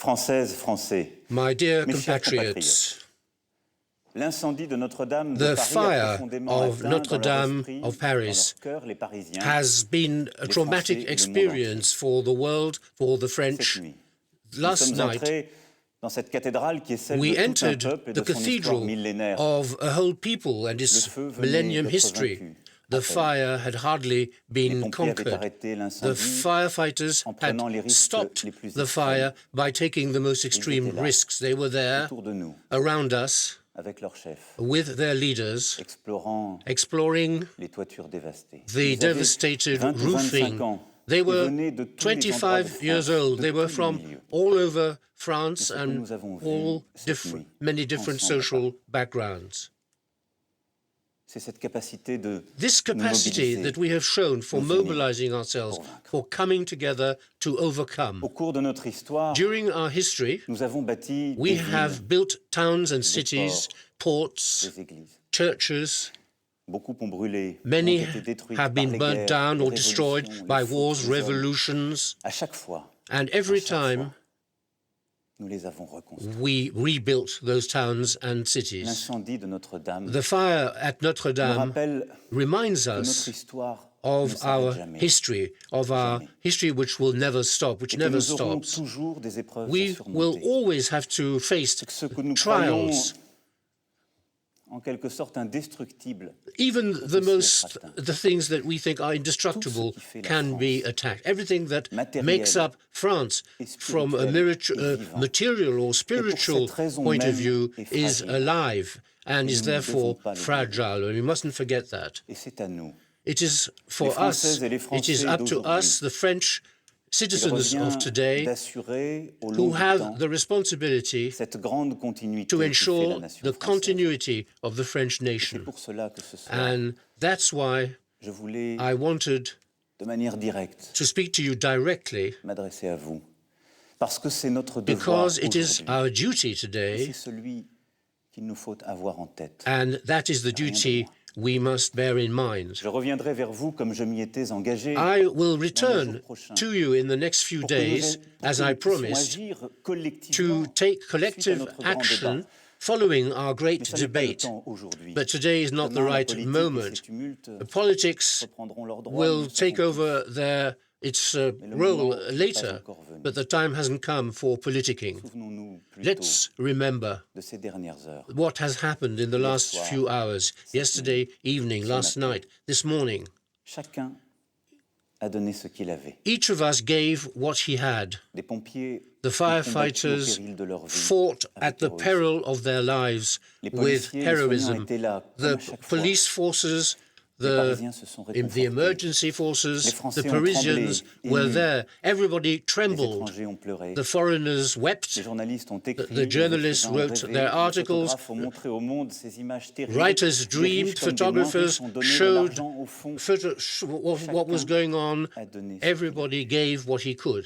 Françaises, Français, My dear mes chers compatriots, l'incendie de Notre-Dame de the Paris a fire profondément of atteint Notre dans leur Dame esprit, of dans leur Paris cœur, les Parisiens, has been a les traumatic Français et le monde experience for the world, for the cette French. nuit. Nous Last sommes night, entrés dans cette cathédrale qui est celle we de tout un entered peuple et the de son histoire cathedral millénaire. of a whole people and Le its feu venait millennium d'être history. vaincu. The à peine. fire had hardly Les been pompiers avaient conquered. arrêté The l'incendie firefighters en had prenant les risques stopped les plus the extrêmes. fire by taking the most Ils extreme étaient là, risks. They were there autour de nous, around us avec leur chef, with their leaders, explorant exploring les toitures dévastées. the Ils avaient devastated 20 ou 25 roofing. ans. They Ils were venaient de tous les endroits de 25 years France, old. de They were tous les from milieux. all over France Et ce que and nous avons vu all cette nuit, many different ensemble, social backgrounds. C'est cette capacité de This nous capacity mobiliser that we have shown for nous unir, mobilizing ourselves, pour vaincre. for coming together to overcome. Au cours de notre histoire, During our history, nous avons bâti we des have villes, built towns and cities, ports, des églises. churches. Beaucoup ont brûlé, Many ont été détruites have par been les burnt guerres, down les or destroyed révolutions, by les fautes wars, des hommes. revolutions. À chaque fois, And every chaque fois, time, nous les avons reconstruits. we rebuilt those towns and cities. L'incendie de Notre-Dame The fire at Notre nous Dame rappelle reminds que notre us histoire ne of s'arrête our jamais. history, of our Jamais. history which will never stop, which Et que never nous aurons stops. toujours des épreuves We à will surmonter. always have to face Que ce que nous croyons trials. en quelque sorte indestructible, Even the things that we think are indestructible Tout ce qui fait la can be France, attacked. Everything that matériel makes up France et from a spirituel et vivant. material or spiritual cette raison point of même view est is fragile. alive and is nous ne therefore devons pas l'oublier. fragile. And we mustn't forget that. et c'est à nous. It is for Les us, Françaises et les it is Français up to d'aujourd'hui us, the French Il citizens of revient today, d'assurer au long who du have temps the responsibility cette grande continuité to qui fait la ensure nation the française. continuity of the French C'est nation. pour cela que ce soir, And that's why je voulais, I wanted de manière directe, to speak to you directly, m'adresser à vous. Parce que c'est notre devoir because it is aujourd'hui. our duty Et today, c'est celui qu'il nous faut avoir en tête. and that is the duty we must bear in mind. Je reviendrai vers vous comme je m'y étais engagé. I will return to you in the next few pour que nous days, pour as que I nous puissions promised, agir collectivement to take suite à collective notre grand action débat. following our Mais great ça n'est pas le debate. temps aujourd'hui. But today is not the Demain, la right politique et moment. ses tumultes The politics reprendront leur droit, will nous le take savons over its le role moment n'est pas later, encore venu. but the time hasn't come for politicking. tous. Souvenons-nous plutôt Let's remember de ces dernières heures. what has happened in the last soir, few hours, yesterday evening, last matin. night, this morning. Chacun a donné ce qu'il avait. Each of us gave what he had. Des pompiers The ont combattu au firefighters péril de leur vie fought avec at the héroïsme. peril of their lives Les with policiers et les soignants heroism. étaient là, comme The à chaque fois. police forces, Les the Parisiens se sont the réconfortés. emergency Les forces, Français the ont Parisians tremblé, were émus. there. Everybody Les trembled. étrangers ont pleuré. The foreigners wept. Les journalistes ont écrit. The journalists les écrivains ont wrote rêvé, their les articles. photographes ont montré au monde ces images terribles. Writers Les riches dreamed, comme des moins photographers riches ont donné de showed l'argent au fond. what was going on. A donné ce Everybody gave what he could.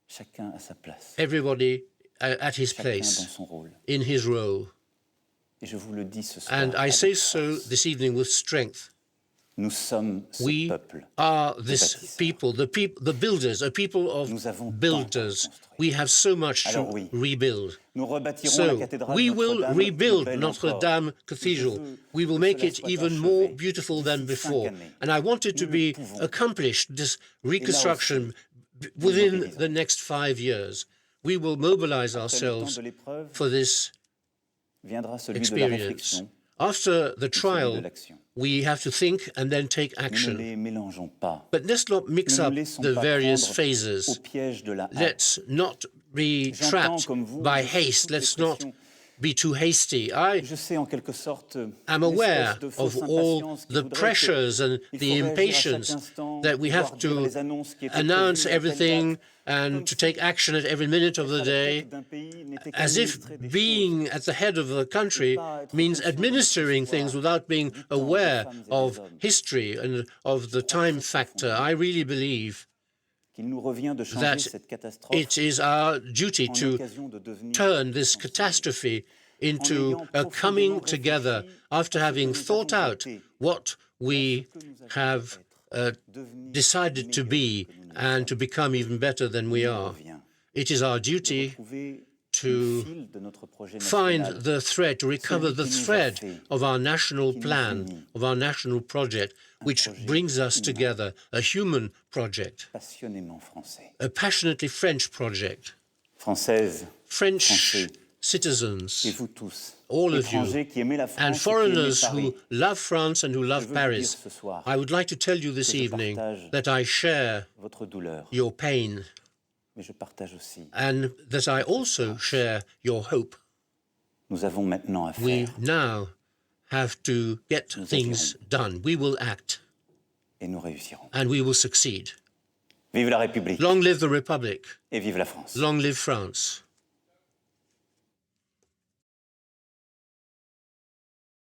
Chacun à sa place. Everybody at his Chacun place, dans son rôle. in his role. Et je vous le dis ce soir. And I avec say so force. this evening with strength. Nous sommes ce We peuple. are this bâtisseurs. people, the builders, a people of Nous avons tant à builders. reconstruire. We have so much Alors to oui, rebuild. Nous rebâtirons la So cathédrale we de will Notre-Dame plus rebuild belle Notre encore. Dame Et Cathedral. je veux We will que make cela it soit even more achevé beautiful than d'ici 5 before. années. And I want it to Nous le be pouvons. accomplished, this reconstruction, within the next 5 years. We will mobilize Après le temps ourselves de l'épreuve, for this viendra celui de la experience. réflexion After the et celui de trial, l'action. we have to think and then take Nous ne action. les mélangeons pas. But let's not mix Ne nous up laissons the pas various prendre au phases. piège de la hâte. Let's not be J'entends trapped comme vous by toutes les haste. Let's not pressions. be too hasty. I Je sais en quelque sorte am aware l'espèce de of fausse all impatience qui the voudrait pressures and qu'il the faut réagir à impatience chaque instant, that we have pouvoir dire to les annonces qui étaient announce prévues à telle everything date, and comme to si take action at every minute of the être à la day, tête d'un pays n'était as if qu'administrer des being at the head of the country means administering things without being aware of history and of the time factor. I really believe qu'il nous revient de changer that cette catastrophe it is our duty en to occasion de devenir turn this catastrophe into a coming together after having thought out what we have decided to be and to become even better than we are. It is our de duty retrouver to le fil de notre projet find national, the thread, to recover the qui nous a thread fait, of our national qui nous plan, unit, of our national project, which projet brings us humain. together, a human project, passionnément français. a passionately French project. Française, French Français, et citizens, vous tous, all of you, étrangers qui aimez la France and et qui aimez foreigners Paris, who love France and who je love veux vous Paris, dire ce soir I would like to tell you this que je evening partage that I share votre douleur, your pain mais je partage aussi. and that I also share your hope. Nous avons maintenant à We faire now have to get Nous things done. We will act et nous réussirons. and we will succeed. Vive la République Long live the Republic. et vive la France. Long live France.